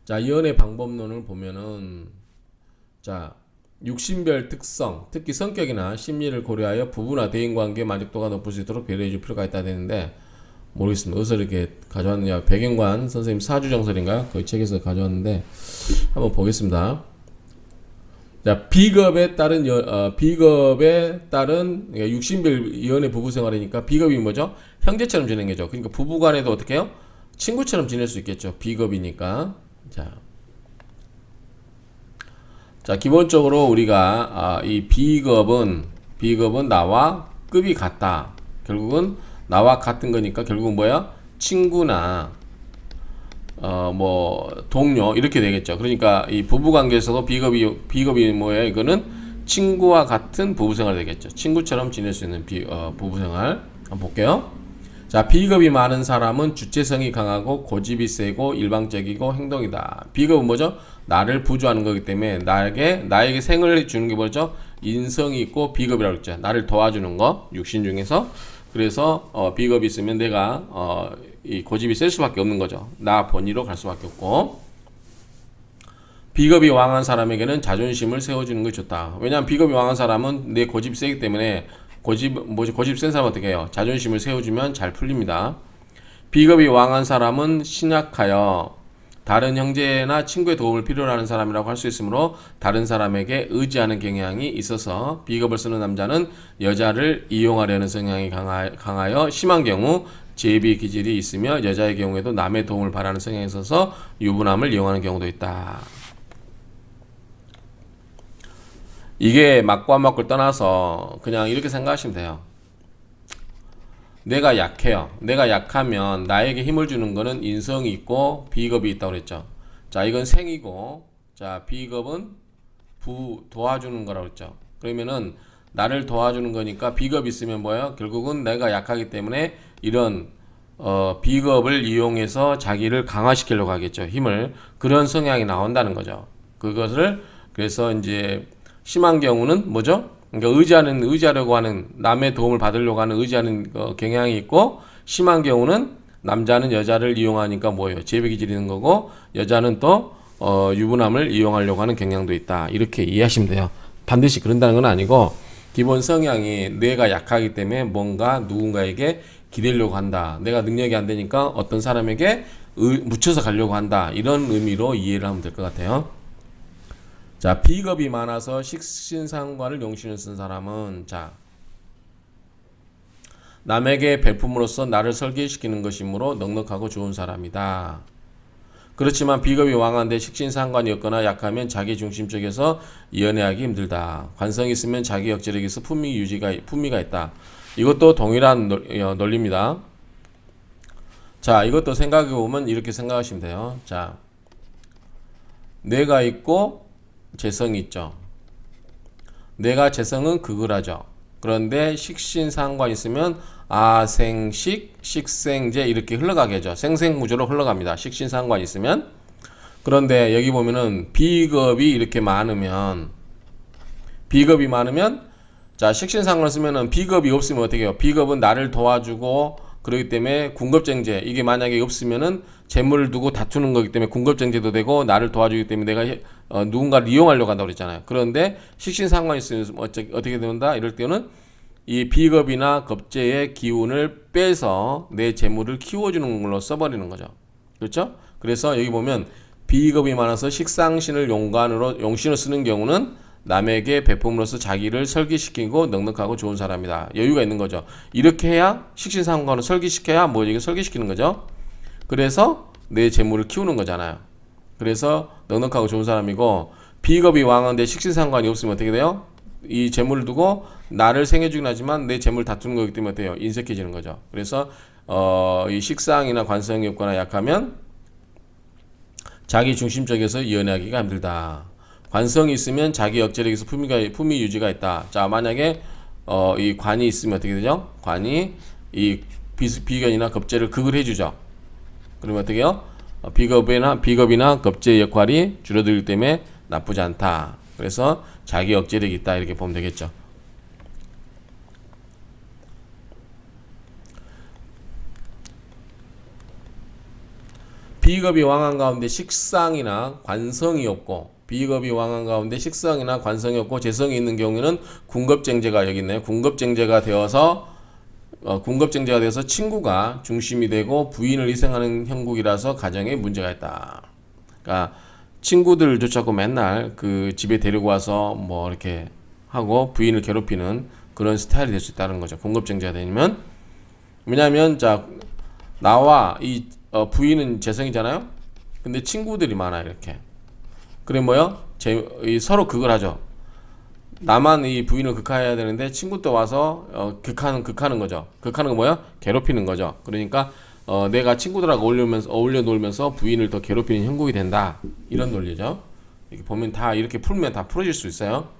자, 이혼의 방법론을 보면은 자, 육신별 특성, 특히 성격이나 심리를 고려하여 부부나 대인관계 만족도가 높을 수 있도록 배려해 줄 필요가 있다 되는데 모르겠습니다. 어디서 이렇게 가져왔느냐. 백영관 선생님 사주정설인가? 그 책에서 가져왔는데 한번 보겠습니다. 자, 비겁에 따른 그러니까 육신별 이혼의 부부 생활이니까 비겁이 뭐죠? 형제처럼 지내는 거죠. 그러니까 부부간에도 어떻게 해요? 친구처럼 지낼 수 있겠죠. 비겁이니까. 자, 기본적으로 우리가 이 비겁은 나와 급이 같다. 결국은 나와 같은 거니까 결국은 뭐야? 친구나 뭐 동료 이렇게 되겠죠. 그러니까 이 부부 관계에서도 비겁이 뭐예요? 이거는 친구와 같은 부부 생활 되겠죠. 친구처럼 지낼 수 있는 부부 생활 한번 볼게요. 자, 비겁이 많은 사람은 주체성이 강하고 고집이 세고 일방적이고 행동이다. 비겁은 뭐죠? 나를 부조하는 거기 때문에 나에게 생을 주는 게 뭐죠? 인성이 있고 비겁이라고 했죠. 나를 도와주는 거 육신 중에서. 그래서 비겁이 있으면 내가 이 고집이 셀 수밖에 없는 거죠. 나 본의로 갈 수밖에 없고. 비겁이 왕한 사람에게는 자존심을 세워주는 게 좋다. 왜냐하면 비겁이 왕한 사람은 내 고집이 세기 때문에 고집 센 사람은 어떻게 해요? 자존심을 세워주면 잘 풀립니다. 비겁이 왕한 사람은 신약하여 다른 형제나 친구의 도움을 필요로 하는 사람이라고 할 수 있으므로 다른 사람에게 의지하는 경향이 있어서 비겁을 쓰는 남자는 여자를 이용하려는 성향이 강하여 심한 경우 제비 기질이 있으며 여자의 경우에도 남의 도움을 바라는 성향이 있어서 유부남을 이용하는 경우도 있다. 이게 맞고 안 맞고를 떠나서 그냥 이렇게 생각하시면 돼요. 내가 약해요. 내가 약하면 나에게 힘을 주는 거는 인성이 있고 비겁이 있다고 그랬죠. 자, 이건 생이고, 자, 비겁은 도와주는 거라고 그랬죠. 그러면은 나를 도와주는 거니까 비겁이 있으면 뭐예요? 결국은 내가 약하기 때문에 이런 비겁을 이용해서 자기를 강화시키려고 하겠죠. 힘을. 그런 성향이 나온다는 거죠. 그것을 그래서 이제 심한 경우는 뭐죠? 그러니까 의지하려고 하는 남의 도움을 받으려고 하는 의지하는 경향이 있고 심한 경우는 남자는 여자를 이용하니까 뭐예요? 제비 기질이는 거고 여자는 또 유부남을 이용하려고 하는 경향도 있다. 이렇게 이해하시면 돼요. 반드시 그런다는 건 아니고 기본 성향이 뇌가 약하기 때문에 뭔가 누군가에게 기대려고 한다. 내가 능력이 안 되니까 어떤 사람에게 묻혀서 가려고 한다. 이런 의미로 이해를 하면 될 것 같아요. 자, 비겁이 많아서 식신상관을 용신을 쓴 사람은 자, 남에게 베품으로써 나를 설계시키는 것이므로 넉넉하고 좋은 사람이다. 그렇지만 비겁이 왕한데 식신상관이 없거나 약하면 자기중심적에서 연애하기 힘들다. 관성이 있으면 자기 역지력에서 품위가 있다. 이것도 동일한 논리입니다. 자, 이것도 생각해보면 이렇게 생각하시면 돼요. 자, 뇌가 있고 재성이 있죠. 뇌가 재성은 극을하죠. 그런데 식신상관 있으면 아생식, 식생제 이렇게 흘러가게 하죠. 생생구조로 흘러갑니다. 식신상관 있으면. 그런데 여기 보면은 비겁이 많으면 자, 식신상관을 쓰면은 비겁이 없으면 어떻게 해요? 비겁은 나를 도와주고 그렇기 때문에 군급쟁제 이게 만약에 없으면은 재물을 두고 다투는 거기 때문에 군급쟁제도 되고 나를 도와주기 때문에 내가 누군가를 이용하려고 한다고 그랬잖아요. 그런데 식신상관이 있으면 어떻게 된다? 이럴 때는 이 비겁이나 겁재의 기운을 빼서 내 재물을 키워주는 걸로 써버리는 거죠. 그렇죠? 그래서 여기 보면 비겁이 많아서 식상신을 용신으로 쓰는 경우는 남에게 베품으로써 자기를 설계시키고 넉넉하고 좋은 사람이다. 여유가 있는 거죠. 이렇게 해야 식신상관을 설계시켜야 이게 설계시키는 거죠. 그래서 내 재물을 키우는 거잖아요. 그래서 넉넉하고 좋은 사람이고 비겁이 왕한데 식신상관이 없으면 어떻게 돼요? 이 재물을 두고 나를 생해주긴 하지만 내 재물을 다투는 거기 때문에 어때요? 인색해지는 거죠. 그래서 이 식상이나 관성이 없거나 약하면 자기 중심적에서 연애하기가 힘들다. 관성이 있으면 자기 역지력에서 품위 유지가 있다. 자, 만약에 이 관이 있으면 어떻게 되죠? 관이 이 비견이나 겁재를 극을 해주죠. 그러면 어떻게 해요? 비겁이나 겁재의 역할이 줄어들기 때문에 나쁘지 않다. 그래서 자기 역지력이 있다. 이렇게 보면 되겠죠. 비겁이 왕한 가운데 식상이나 관성이 없고, 비겁이 왕한 가운데 식상이나 관성이 없고 재성이 있는 경우에는 궁겁쟁제가 여기 있네요. 궁겁쟁제가 되어서 친구가 중심이 되고 부인을 희생하는 형국이라서 가정에 문제가 있다. 그러니까 친구들 쫓아고 맨날 그 집에 데리고 와서 뭐 이렇게 하고 부인을 괴롭히는 그런 스타일이 될 수 있다는 거죠. 궁겁쟁제가 되면. 왜냐하면 자 나와 이 부인은 재성이잖아요. 근데 친구들이 많아요. 이렇게. 그래 뭐요? 서로 그걸 하죠. 나만 이 부인을 극하해야 되는데 친구도 와서 극하는 거죠. 극하는 거 뭐야? 괴롭히는 거죠. 그러니까 내가 친구들하고 어울려 놀면서 부인을 더 괴롭히는 형국이 된다. 이런 논리죠. 이렇게 보면 다 이렇게 풀면 다 풀어질 수 있어요.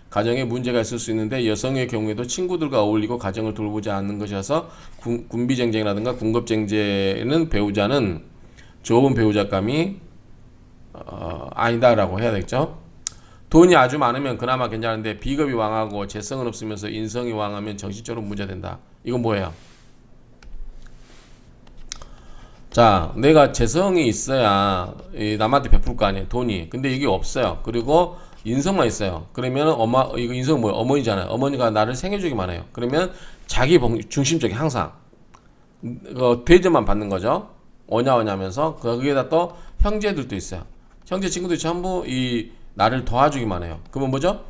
가정에 문제가 있을 수 있는데 여성의 경우에도 친구들과 어울리고 가정을 돌보지 않는 것이어서 군비쟁쟁이라든가 군겁쟁제는 배우자는 좋은 배우자감이 아니다라고 해야 되겠죠. 돈이 아주 많으면 그나마 괜찮은데 비겁이 왕하고 재성은 없으면서 인성이 왕하면 정신적으로 문제된다. 이건 뭐예요? 자, 내가 재성이 있어야 남한테 베풀 거 아니에요. 돈이. 근데 이게 없어요. 그리고 인성만 있어요. 그러면 이거 인성은 뭐예요? 어머니잖아요. 어머니가 나를 생겨주기만 해요. 그러면 자기 중심적이 항상 대접만 받는 거죠. 오냐 하면서 거기에다 또 형제들도 있어요. 형제 친구들이 전부 나를 도와주기만 해요. 그러면 뭐죠?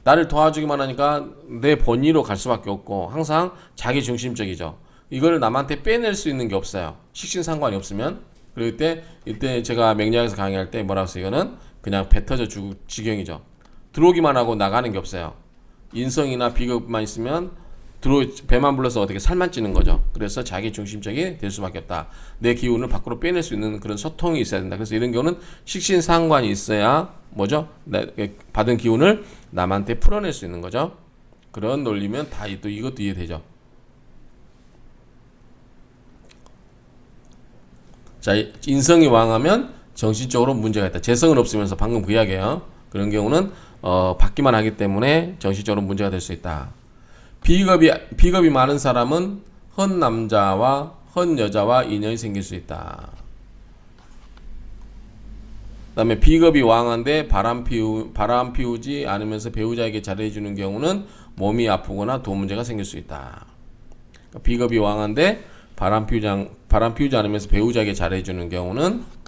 나를 도와주기만 하니까 내 본의로 갈 수밖에 없고 항상 자기 중심적이죠. 이걸 남한테 빼낼 수 있는 게 없어요. 식신상관이 없으면. 그럴 때 이때 제가 맹약에서 강의할 때 뭐라고 했어요? 이거는 그냥 뱉어져 주고 지경이죠. 들어오기만 하고 나가는 게 없어요. 인성이나 비겁만 있으면 배만 불러서 어떻게 살만 찌는 거죠. 그래서 자기 중심적이 될 수밖에 없다. 내 기운을 밖으로 빼낼 수 있는 그런 소통이 있어야 된다. 그래서 이런 경우는 식신상관이 있어야 뭐죠? 받은 기운을 남한테 풀어낼 수 있는 거죠. 그런 논리면 다 또 이것도 이해되죠. 자, 인성이 왕하면 정신적으로 문제가 있다. 재성은 없으면서 방금 그 이야기예요. 그런 경우는 받기만 하기 때문에 정신적으로 문제가 될 수 있다. 비겁이 많은 사람은 헌 남자와 헌 여자와 인연이 생길 수 있다. 그다음에 비겁이 왕한데 바람 피우지 않으면서 배우자에게 잘해주는 경우는 몸이 아프거나 돈 문제가 생길 수 있다. 그러니까 비겁이 왕한데 바람 피우지 않으면서 배우자에게 잘해주는 경우는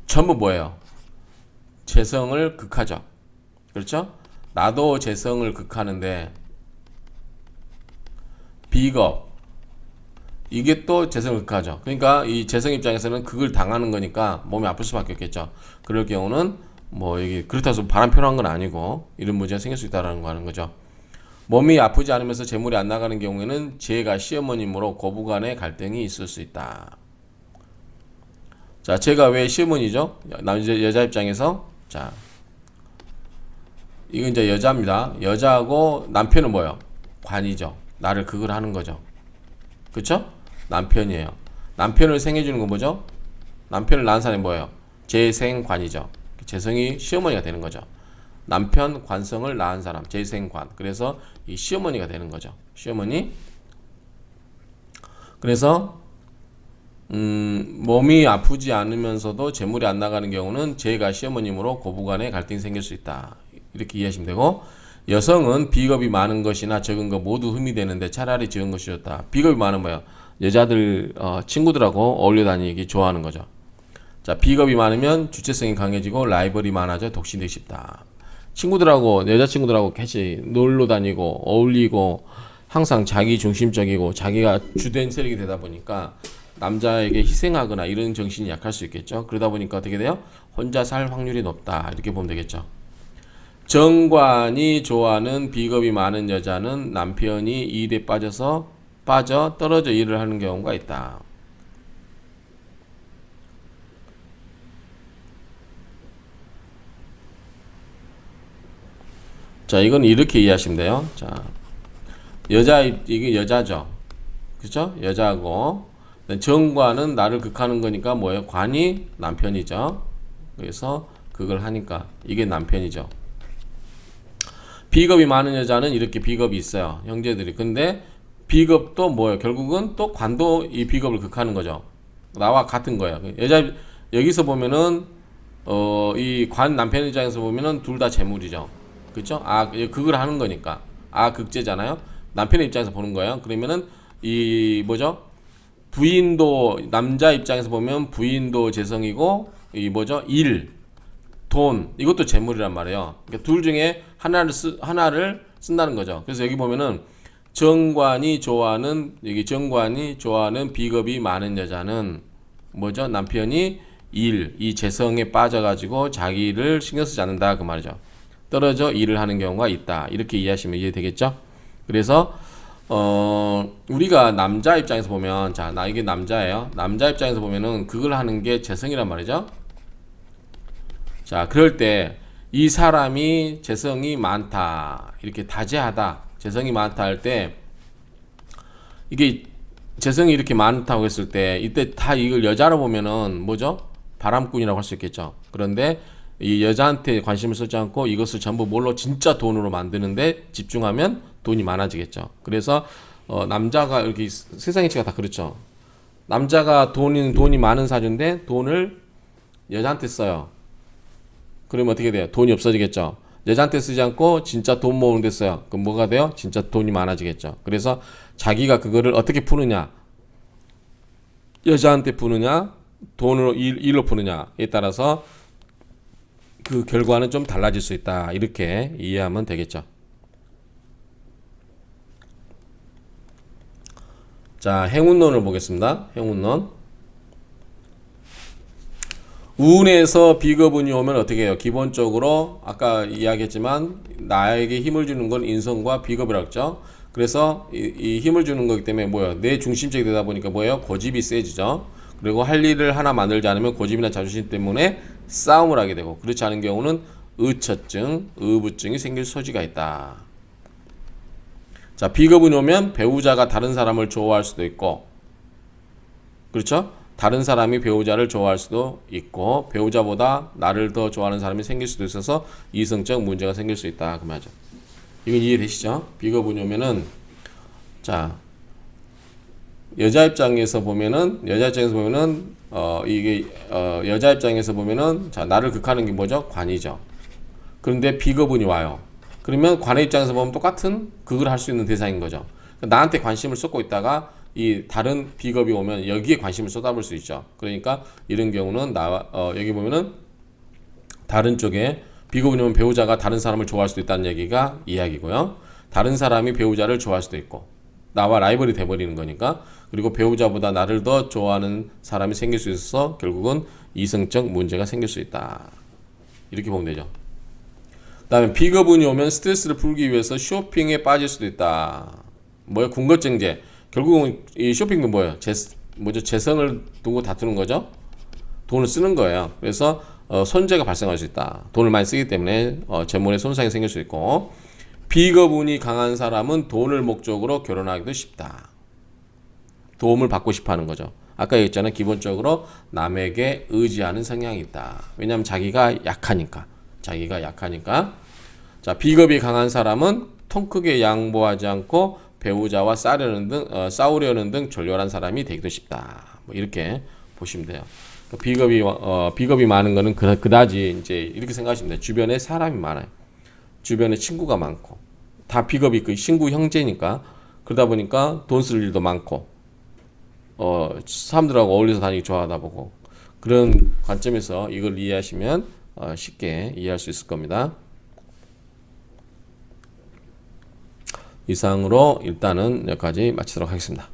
전부 뭐예요? 재성을 극하죠. 그렇죠? 나도 재성을 극하는데 비겁 이게 또 재성을 극하죠. 그러니까 이 재성 입장에서는 극을 당하는 거니까 몸이 아플 수밖에 없겠죠. 그럴 경우는 뭐 이게 그렇다고 해서 바람 필요한 건 아니고 이런 문제가 생길 수 있다는 거 하는 거죠. 몸이 아프지 않으면서 재물이 안 나가는 경우에는 제가 시어머님으로 고부간의 갈등이 있을 수 있다. 자, 제가 왜 시어머니죠? 여자 입장에서 자, 이건 이제 여자입니다. 여자하고 남편은 뭐예요? 관이죠. 나를 그걸 하는 거죠. 그쵸? 남편이에요. 남편을 생해주는 건 뭐죠? 남편을 낳은 사람이 뭐예요? 재생관이죠. 재성이 시어머니가 되는 거죠. 남편 관성을 낳은 사람, 재생관. 그래서 이 시어머니가 되는 거죠. 시어머니. 그래서 몸이 아프지 않으면서도 재물이 안 나가는 경우는 제가 시어머님으로 고부간에 갈등이 생길 수 있다. 이렇게 이해하시면 되고, 여성은 비겁이 많은 것이나 적은 것 모두 흠이 되는데 차라리 적은 것이 좋다. 비겁이 많은 뭐예요? 여자들 친구들하고 어울려 다니기 좋아하는 거죠. 자, 비겁이 많으면 주체성이 강해지고 라이벌이 많아져 독신되기 쉽다. 친구들하고 여자친구들하고 같이 놀러 다니고 어울리고 항상 자기 중심적이고 자기가 주된 세력이 되다 보니까 남자에게 희생하거나 이런 정신이 약할 수 있겠죠. 그러다 보니까 어떻게 돼요? 혼자 살 확률이 높다. 이렇게 보면 되겠죠. 정관이 좋아하는 비겁이 많은 여자는 남편이 일에 빠져 떨어져 일을 하는 경우가 있다. 자, 이건 이렇게 이해하시면 돼요. 자, 이게 여자죠. 그죠? 여자고. 정관은 나를 극하는 거니까 뭐예요? 관이 남편이죠. 그래서 그걸 하니까 이게 남편이죠. 비겁이 많은 여자는 이렇게 비겁이 있어요. 형제들이. 근데 비겁도 뭐예요? 결국은 또 관도 이 비겁을 극하는 거죠. 나와 같은 거야. 여기서 보면은 이 남편 입장에서 보면은 둘 다 재물이죠. 그렇죠? 그걸 하는 거니까. 극제잖아요. 남편 입장에서 보는 거예요. 그러면은 이 뭐죠? 부인도 남자 입장에서 보면 부인도 재성이고 이 뭐죠? 돈 이것도 재물이란 말이에요. 그러니까 둘 중에 하나를 쓴다는 거죠. 그래서 여기 보면은 정관이 좋아하는 비겁이 많은 여자는 뭐죠? 남편이 이 재성에 빠져가지고 자기를 신경 쓰지 않는다 그 말이죠. 떨어져 일을 하는 경우가 있다. 이렇게 이해하시면 이해되겠죠? 그래서 우리가 남자 입장에서 보면 이게 남자예요. 남자 입장에서 보면은 그걸 하는 게 재성이란 말이죠. 자, 그럴 때 이 사람이 재성이 많다. 이렇게 다재하다. 재성이 많다 할 때 이게 재성이 이렇게 많다고 했을 때 이때 다 이걸 여자로 보면은 뭐죠? 바람꾼이라고 할 수 있겠죠. 그런데 이 여자한테 관심을 쓰지 않고 이것을 전부 뭘로 진짜 돈으로 만드는데 집중하면 돈이 많아지겠죠. 그래서 남자가 이렇게 세상 이치가 다 그렇죠. 남자가 돈이 많은 사주인데 돈을 여자한테 써요. 그러면 어떻게 돼요? 돈이 없어지겠죠. 여자한테 쓰지 않고 진짜 돈 모으는 데 써요. 그럼 뭐가 돼요? 진짜 돈이 많아지겠죠. 그래서 자기가 그거를 어떻게 푸느냐, 여자한테 푸느냐, 돈으로 일로 푸느냐에 따라서 그 결과는 좀 달라질 수 있다. 이렇게 이해하면 되겠죠. 자, 행운론을 보겠습니다. 행운론. 운에서 비겁운이 오면 어떻게 해요? 기본적으로 아까 이야기했지만 나에게 힘을 주는 건 인성과 비겁이라고 했죠. 그래서 이 힘을 주는 거기 때문에 뭐예요? 내 중심적이 되다 보니까 뭐예요? 고집이 세지죠. 그리고 할 일을 하나 만들지 않으면 고집이나 자존심 때문에 싸움을 하게 되고, 그렇지 않은 경우는 의처증, 의부증이 생길 소지가 있다. 자, 비겁운이 오면 배우자가 다른 사람을 좋아할 수도 있고, 그렇죠? 다른 사람이 배우자를 좋아할 수도 있고, 배우자보다 나를 더 좋아하는 사람이 생길 수도 있어서 이성적 문제가 생길 수 있다 그 말이죠. 이건 이해되시죠? 비겁운이 오면은 자, 여자 입장에서 보면은 자, 나를 극하는 게 뭐죠? 관이죠. 그런데 비겁운이 와요. 그러면 관의 입장에서 보면 똑같은 그걸 할 수 있는 대상인 거죠. 나한테 관심을 쏟고 있다가 이 다른 비겁이 오면 여기에 관심을 쏟아볼 수 있죠. 그러니까 이런 경우는 여기 보면은 다른 쪽에 비겁운이 오면 배우자가 다른 사람을 좋아할 수도 있다는 얘기가 이야기고요. 다른 사람이 배우자를 좋아할 수도 있고, 나와 라이벌이 돼버리는 거니까. 그리고 배우자보다 나를 더 좋아하는 사람이 생길 수 있어서 결국은 이성적 문제가 생길 수 있다. 이렇게 보면 되죠. 그 다음에 비겁운이 오면 스트레스를 풀기 위해서 쇼핑에 빠질 수도 있다. 뭐야? 군것쟁제. 결국은 이 쇼핑은 뭐예요? 재성을 두고 다투는 거죠. 돈을 쓰는 거예요. 그래서 손재가 발생할 수 있다. 돈을 많이 쓰기 때문에 재물에 손상이 생길 수 있고, 비겁운이 강한 사람은 돈을 목적으로 결혼하기도 쉽다. 도움을 받고 싶어 하는 거죠. 아까 얘기했잖아요. 기본적으로 남에게 의지하는 성향이 있다. 왜냐하면 자기가 약하니까. 자, 비겁이 강한 사람은 통 크게 양보하지 않고 배우자와 싸우려는 등 졸렬한 사람이 되기도 쉽다. 뭐 이렇게 보시면 돼요. 비겁이 많은 거는 그다지 이제 이렇게 생각하시면 돼요. 주변에 사람이 많아요. 주변에 친구가 많고, 다 비겁이 그 친구 형제니까. 그러다 보니까 돈 쓸 일도 많고, 사람들하고 어울려서 다니기 좋아하다 보고, 그런 관점에서 이걸 이해하시면 쉽게 이해할 수 있을 겁니다. 이상으로 일단은 여기까지 마치도록 하겠습니다.